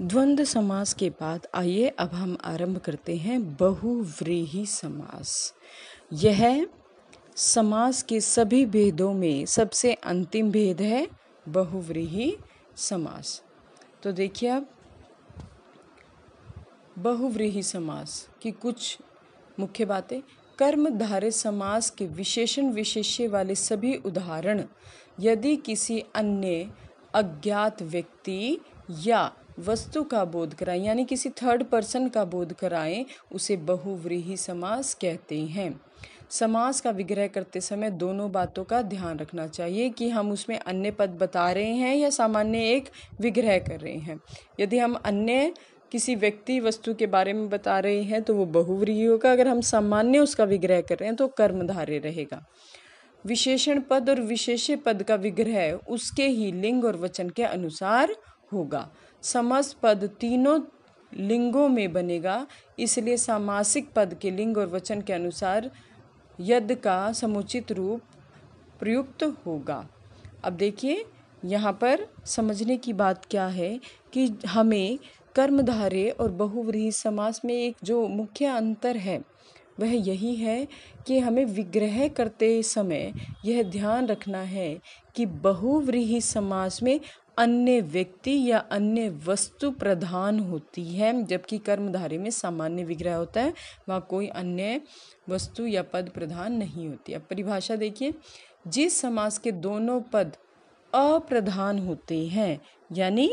द्वंद्व समास के बाद आइए अब हम आरंभ करते हैं बहुव्रीहि समास। यह समास के सभी भेदों में सबसे अंतिम भेद है बहुव्रीहि समास। तो देखिए अब बहुव्रीहि समास की कुछ मुख्य बातें। कर्मधारय समास के विशेषण विशेष्य वाले सभी उदाहरण यदि किसी अन्य अज्ञात व्यक्ति या वस्तु का बोध कराएं, यानी किसी थर्ड पर्सन का बोध कराएं, उसे बहुव्रीहि समास कहते हैं। समास का विग्रह करते समय दोनों बातों का ध्यान रखना चाहिए कि हम उसमें अन्य पद बता रहे हैं या सामान्य एक विग्रह कर रहे हैं। यदि हम अन्य किसी व्यक्ति वस्तु के बारे में बता रहे हैं तो वो बहुव्रीहि होगा। अगर हम सामान्य उसका विग्रह कर रहे हैं तो कर्मधारय रहेगा। विशेषण पद और विशेष्य पद का विग्रह उसके ही लिंग और वचन के अनुसार होगा। समस्त पद तीनों लिंगों में बनेगा, इसलिए सामासिक पद के लिंग और वचन के अनुसार यद का समुचित रूप प्रयुक्त होगा। अब देखिए यहाँ पर समझने की बात क्या है कि हमें कर्मधारय और बहुव्रीहि समास में एक जो मुख्य अंतर है वह यही है कि हमें विग्रह करते समय यह ध्यान रखना है कि बहुव्रीहि समास में अन्य व्यक्ति या अन्य वस्तु प्रधान होती है, जबकि कर्मधारय में सामान्य विग्रह होता है, वहाँ कोई अन्य वस्तु या पद प्रधान नहीं होती। अब परिभाषा देखिए, जिस समास के दोनों पद अप्रधान होते हैं यानी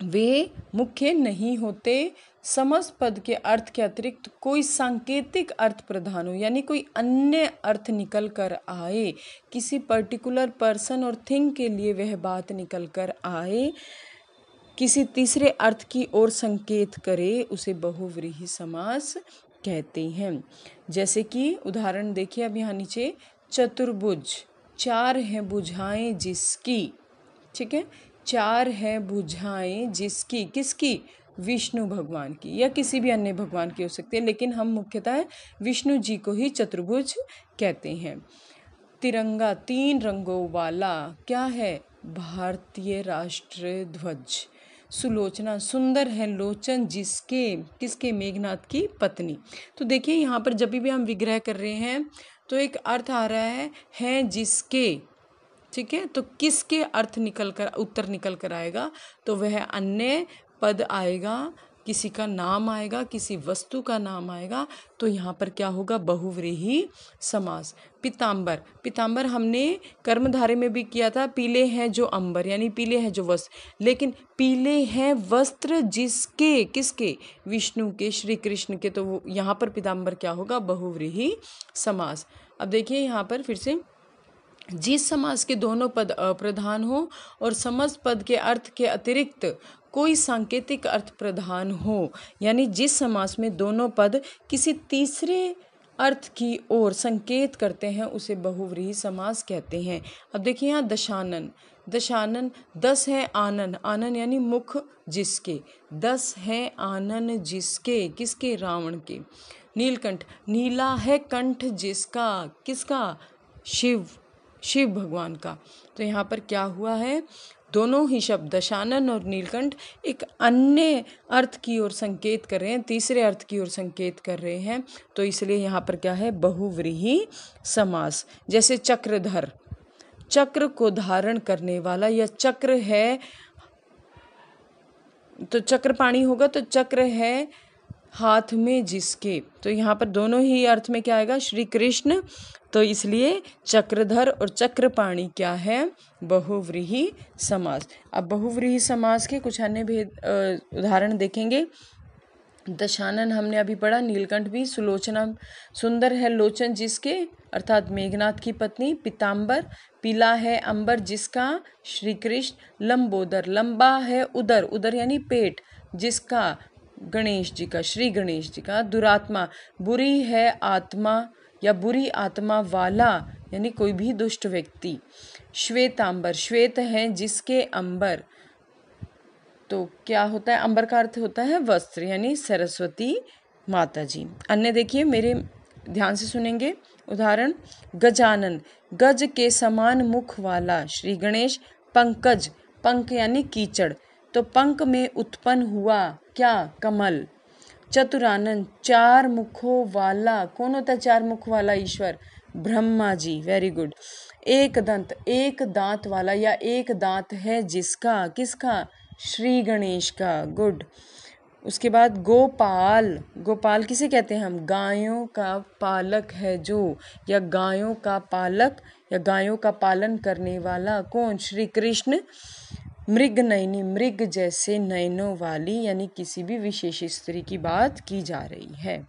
वे मुख्य नहीं होते, समस्त पद के अर्थ के अतिरिक्त कोई सांकेतिक अर्थ प्रधान हो यानी कोई अन्य अर्थ निकल कर आए, किसी पर्टिकुलर पर्सन और थिंग के लिए वह बात निकल कर आए, किसी तीसरे अर्थ की ओर संकेत करे, उसे बहुव्रीहि समास कहते हैं। जैसे कि उदाहरण देखिए अब यहाँ नीचे, चतुर्भुज, चार हैं भुजाएं जिसकी, ठीक है, चार हैं भुजाएं जिसकी, किसकी? विष्णु भगवान की या किसी भी अन्य भगवान की हो सकती है, लेकिन हम मुख्यतः विष्णु जी को ही चतुर्भुज कहते हैं। तिरंगा, तीन रंगों वाला, क्या है? भारतीय राष्ट्रीय ध्वज। सुलोचना, सुंदर है लोचन जिसके, किसके? मेघनाथ की पत्नी। तो देखिए यहाँ पर जब भी हम विग्रह कर रहे हैं तो एक अर्थ आ रहा है जिसके, ठीक है, तो किसके अर्थ निकल कर उत्तर निकल कर आएगा तो वह अन्य पद आएगा, किसी का नाम आएगा, किसी वस्तु का नाम आएगा, तो यहाँ पर क्या होगा? बहुव्रीहि समास। पीताम्बर, पीताम्बर हमने कर्मधारय में भी किया था, पीले हैं जो अंबर यानी पीले हैं जो वस्त्र, लेकिन पीले हैं वस्त्र जिसके, किसके? विष्णु के, श्री कृष्ण के, तो वो यहाँ पर पीताम्बर क्या होगा? बहुव्रीहि समास। अब देखिए यहाँ पर फिर से, जिस समास के दोनों पद अप्रधान हो और समस्त पद के अर्थ के अतिरिक्त कोई सांकेतिक अर्थ प्रधान हो, यानी जिस समास में दोनों पद किसी तीसरे अर्थ की ओर संकेत करते हैं, उसे बहुव्रीहि समास कहते हैं। अब देखिए यहाँ दशानन, दशानन, 10 है आनन, आनन यानी मुख जिसके, 10 है आनन जिसके, किसके? रावण के। नीलकंठ, नीला है कंठ जिसका, किसका? शिव भगवान का। तो यहाँ पर क्या हुआ है? दोनों ही शब्द दशानन और नीलकंठ एक अन्य अर्थ की ओर संकेत कर रहे हैं, तीसरे अर्थ की ओर संकेत कर रहे हैं, तो इसलिए यहाँ पर क्या है? बहुव्रीहि समास। जैसे चक्रधर, चक्र को धारण करने वाला, या चक्र है तो चक्रपाणी होगा, तो चक्र है हाथ में जिसके, तो यहाँ पर दोनों ही अर्थ में क्या आएगा? श्री कृष्ण, तो इसलिए चक्रधर और चक्रपाणी क्या है? बहुव्रीहि समास। अब बहुव्रीहि समास के कुछ अन्य भेद उदाहरण देखेंगे। दशानन हमने अभी पढ़ा, नीलकंठ भी, सुलोचना, सुंदर है लोचन जिसके अर्थात मेघनाथ की पत्नी, पीताम्बर, पीला है अंबर जिसका, श्री कृष्ण, लंबोदर, लंबा है उदर, उदर यानी पेट, जिसका? गणेश जी का, श्री गणेश जी का। दुरात्मा, बुरी है आत्मा या बुरी आत्मा वाला यानी कोई भी दुष्ट व्यक्ति। श्वेतांबर, श्वेत है जिसके अंबर, तो क्या होता है? अंबर का अर्थ होता है वस्त्र यानी सरस्वती माता जी। अन्य देखिए, मेरे ध्यान से सुनेंगे उदाहरण। गजानन, गज के समान मुख वाला, श्री गणेश। पंकज, पंक यानी कीचड़, तो पंख में उत्पन्न हुआ क्या? कमल। चतुरानन, चार मुखों वाला, कौन होता है चार मुख वाला ईश्वर? ब्रह्मा जी। Very good. एक दंत, एक दांत वाला या एक दांत है जिसका, किसका? श्री गणेश का। गुड। उसके बाद गोपाल, गोपाल किसे कहते हैं हम? गायों का पालक है जो, या गायों का पालक या गायों का पालन करने वाला, कौन? श्री कृष्ण। मृग नयनी, मृग जैसे नयनों वाली, यानी किसी भी विशेष स्त्री की बात की जा रही है।